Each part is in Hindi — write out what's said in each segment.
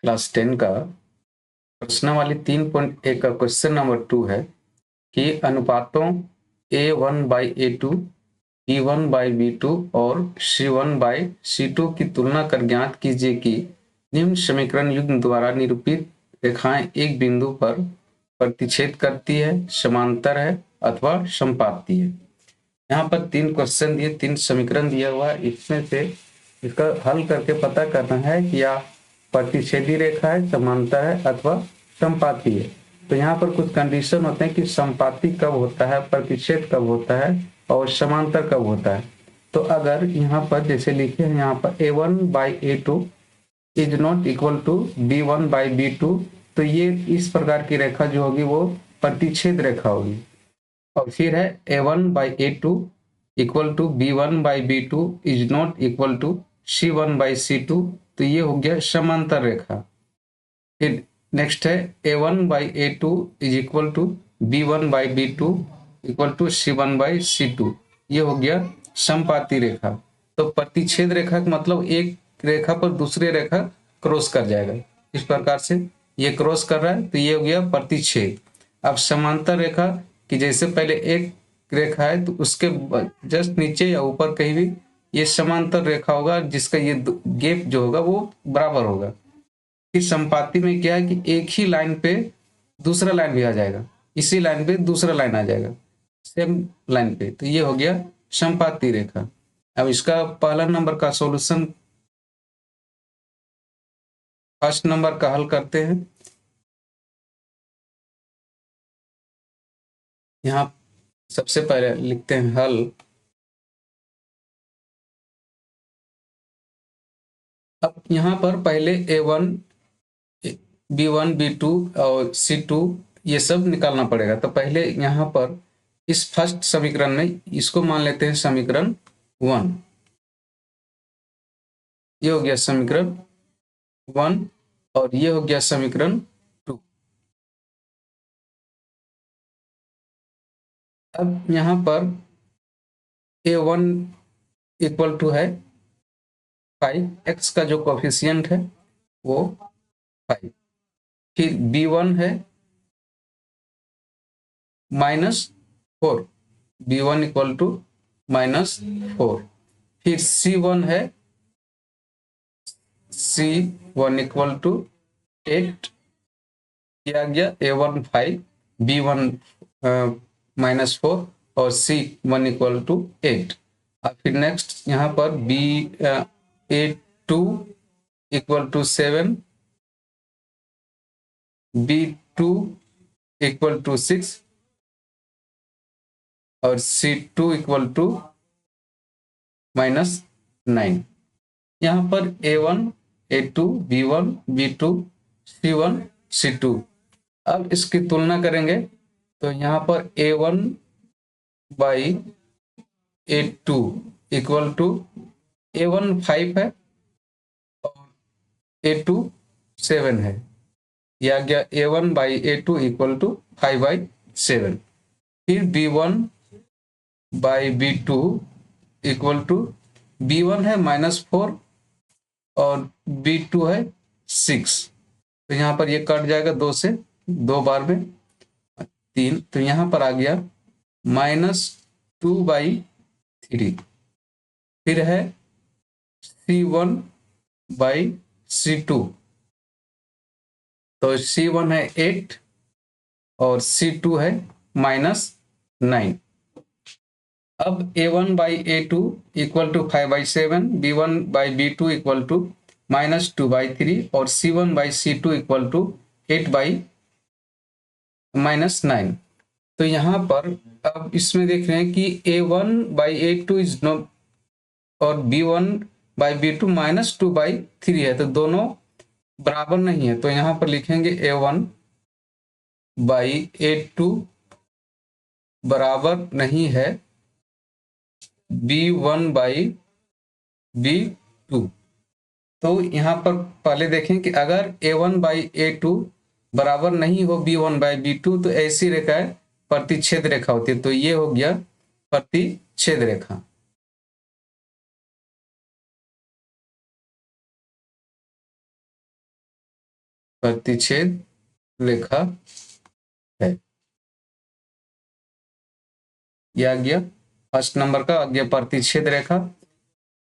क्लास 10 का प्रश्नावली 3.1 का क्वेश्चन नंबर 2 है कि अनुपातों A1/A2, B1/B2 और C1/C2 की तुलना कर ज्ञात कीजिए कि निम्न समीकरण युग्म द्वारा निरूपित रेखाएं एक बिंदु पर प्रतिच्छेद करती है, समांतर है अथवा समपाती है। यहाँ पर 3 क्वेश्चन दिए, 3 समीकरण दिया हुआ है। इसमें से इसका हल करके पता करना है कि या प्रतिच्छेदी रेखा है, समांतर है अथवा समपाती है। तो यहाँ पर कुछ कंडीशन होते हैं कि समपाती कब होता है, प्रतिच्छेद कब होता है और समांतर कब होता है। तो अगर यहाँ पर जैसे लिखे हैं, यहाँ पर A1/A2 is not equal to B1/B2, तो ये इस प्रकार की रेखा जो होगी वो प्रतिच्छेद रेखा होगी। और फिर है A1/A2 equal to B1/B2 is not equal to C1/C2, तो ये हो गया समांतर रेखा। फिर नेक्स्ट है A1/A2 is equal to B1/B2 equal to C1/C2, ये हो गया समपाती रेखा। तो प्रतिच्छेद रेखा का मतलब एक रेखा पर दूसरी रेखा क्रॉस कर जाएगा। इस प्रकार से ये क्रॉस कर रहा है तो ये हो गया प्रतिच्छेद। अब समांतर रेखा कि जैसे पहले एक रेखा है तो उसके जस्ट नीचे या ऊपर कहीं भी ये समांतर रेखा होगा जिसका ये गैप जो होगा वो बराबर होगा। इस समपाती में क्या है कि एक ही लाइन पे दूसरा लाइन भी आ जाएगा, इसी लाइन पे दूसरा लाइन आ जाएगा सेम लाइन पे, तो ये हो गया समपाती रेखा। अब इसका पहला नंबर का सॉल्यूशन फर्स्ट नंबर का हल करते हैं। यहाँ सबसे पहले लिखते हैं हल। अब यहाँ पर पहले A1, B1, B2 और C2 ये सब निकालना पड़ेगा। तो पहले यहाँ पर इस फर्स्ट समीकरण में इसको मान लेते हैं समीकरण 1। ये हो गया समीकरण 1 और ये हो गया समीकरण 2। अब यहाँ पर A1 इक्वल टू है 5, x का जो कोफिशियंट है वो 5। फिर B1 है -4, B1 इक्वल टू -4। फिर C1 है C1 इक्वल टू 8 किया गया। A1 5, B1 -4 और C1 इक्वल टू 8। और फिर नेक्स्ट यहाँ पर A2 equal to 7, B2 equal to 6 और C2 इक्वल टू -9। यहाँ पर A1, A2, B1, B2, C1, C2। अब इसकी तुलना करेंगे तो यहाँ पर A1/A2 इक्वल टू A1 5 है और A2 7 है। यह गया A1/A2 इक्वल टू 5/7। फिर B1/B2 इक्वल टू B1 है -4 और B2 है 6। तो यहाँ पर ये कट जाएगा 2 से, 2 बार में 3, तो यहाँ पर आ गया -2/3। फिर है C1/C2, तो C1 है 8 और C2 है -9। अब A1/A2 equal to 5/7, B1/B2 equal to -2/3 और C1/C2 इक्वल टू 8/-9। तो यहाँ पर अब इसमें देख रहे हैं कि A1/A2 इज नो और B1/B2 -2/3 है, तो दोनों बराबर नहीं है। तो यहाँ पर लिखेंगे A1/A2 बराबर नहीं है B1/B2। तो यहाँ पर पहले देखें कि अगर A1/A2 बराबर नहीं हो B1/B2 तो ऐसी रेखा प्रतिच्छेद रेखा होती है। तो ये हो गया प्रतिच्छेद रेखा। प्रतिच्छेद रेखा है। यह आ गया फर्स्ट नंबर का, आ गया प्रतिच्छेद रेखा।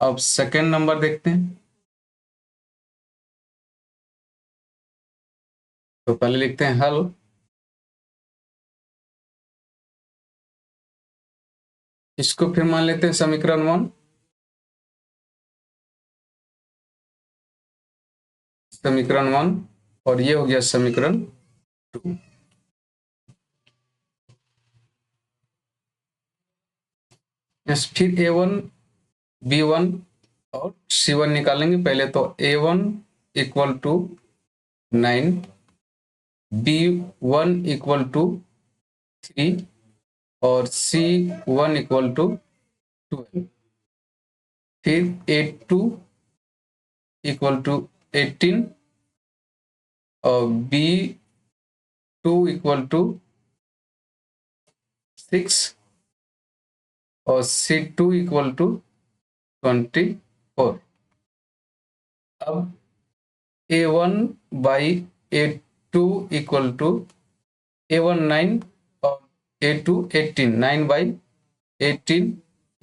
अब सेकेंड नंबर देखते हैं। तो पहले लिखते हैं हल। इसको फिर मान लेते हैं समीकरण 1, समीकरण 1, और ये हो गया समीकरण 2। फिर A1 B1 और C1 निकालेंगे। पहले तो A1 equal to 9, B1 equal to 3 और C1 इक्वल टू 12। फिर A2 इक्वल टू 18 और B2 इक्वल टू 6 और C2 इक्वल टू 24। अब A1 by A2 equal to A1 9 और A2 18, 9 बाई 18,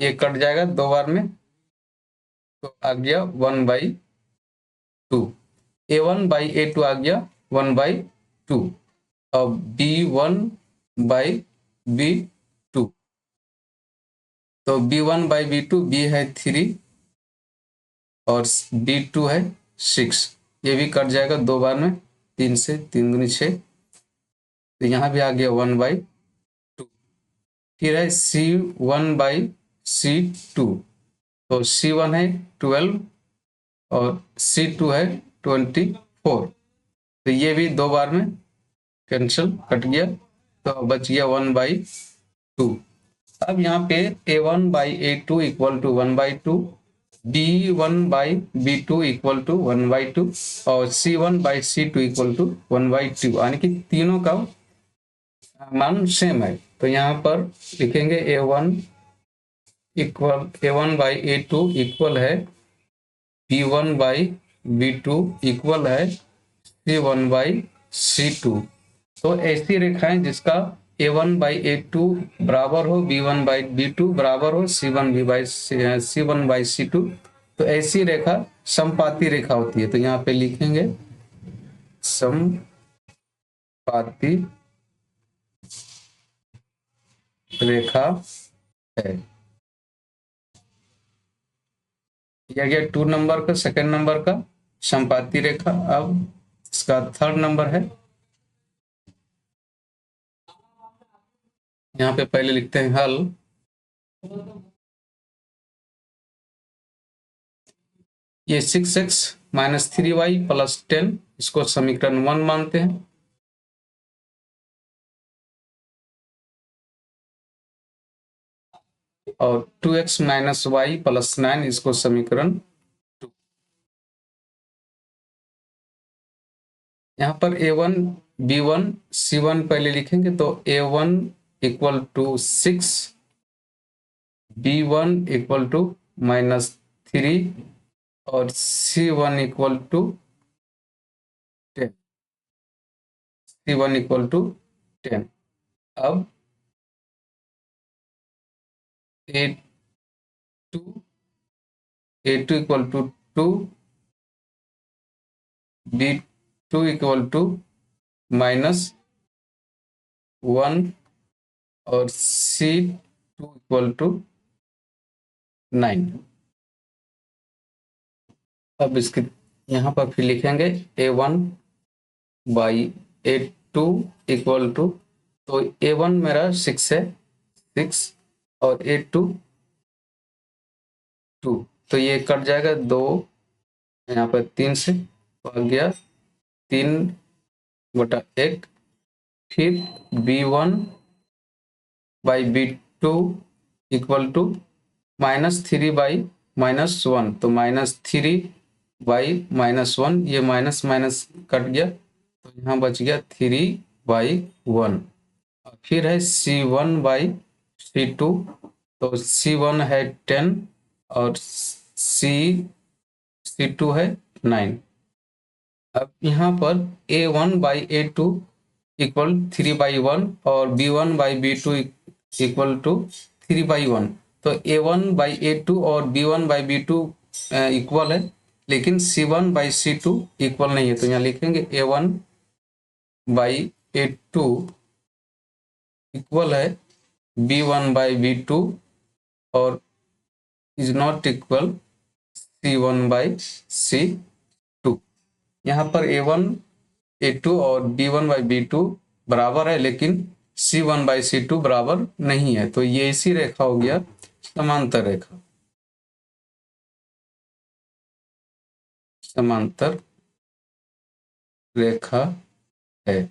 ये कट जाएगा 2 बार में, तो आ गया 1/2। A1 बाई A2 आ गया 1/2। अब B1 बाई B2, तो B1 बाई B2, B है 3 और B2 है 6, ये भी कट जाएगा 2 बार में, 3 से 3 दूनी 6, तो यहाँ भी आ गया 1/2। फिर है C1 बाई C2, तो C1 है 12 और C2 है 24, तो ये भी 2 बार में कैंसिल, कट गया, तो बच गया 1/2। अब यहाँ पे A1 by A2 equal to 1/2, B1 by B2 equal to 1/2 और C1 by C2 equal to 1/2, यानी कि तीनों का मान सेम है। तो यहाँ पर लिखेंगे A1 बाई A2 इक्वल है B1 बाई B2 इक्वल है C1 बाई C2। तो ऐसी रेखाएं जिसका A1 बाई A2 बराबर हो B1 बाई B2 बराबर हो C1 बाई C2, तो ऐसी रेखा समपाती रेखा होती है। तो यहाँ पे लिखेंगे समपाती रेखा है। यह गया 2 नंबर का, सेकंड नंबर का समपाती रेखा। अब इसका थर्ड नंबर है, यहाँ पे पहले लिखते हैं हल। ये 6x माइनस 3y प्लस 10, इसको समीकरण 1 मानते हैं। और 2x माइनस वाई प्लस 9, इसको समीकरण 2। यहाँ पर A1 B1 C1 पहले लिखेंगे, तो A1 equal to 6, B1 equal to -3 और C1 equal to 10, C1 equal to 10। अब A2 equal to 2, B2 equal to -1 और C2 इक्वल टू 9। अब इसके यहाँ पर फिर लिखेंगे A1 by A2 equal to, तो A1 मेरा 6 है, 6 और A2 2, तो ये कट जाएगा 2 यहाँ पर 3 से, तो आ गया 3/1। फिर B1 by B2 equal to -3/-1, तो -3/-1, ये माइनस माइनस कट गया, तो यहाँ बच गया 3/1। फिर है C1 बाई C2, तो C1 है 10 और C2 है 9, अब यहाँ पर A1/A2 इक्वल 3/1 और B1/B2 इक्वल टू 3/1। तो A1/A2 और B1/B2 इक्वल है, लेकिन C1/C2 इक्वल नहीं है। तो यहाँ लिखेंगे A1/A2 इक्वल है B1/B2 और इज नॉट इक्वल C1/C2। यहाँ पर A1/A2 और B1/B2 बराबर है, लेकिन C1/C2 बराबर नहीं है। तो ये इसी रेखा हो गया समांतर रेखा। समांतर रेखा है।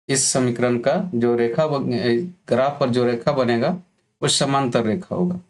इस समीकरण का जो रेखा ग्राफ पर जो रेखा बनेगा वो समांतर रेखा होगा।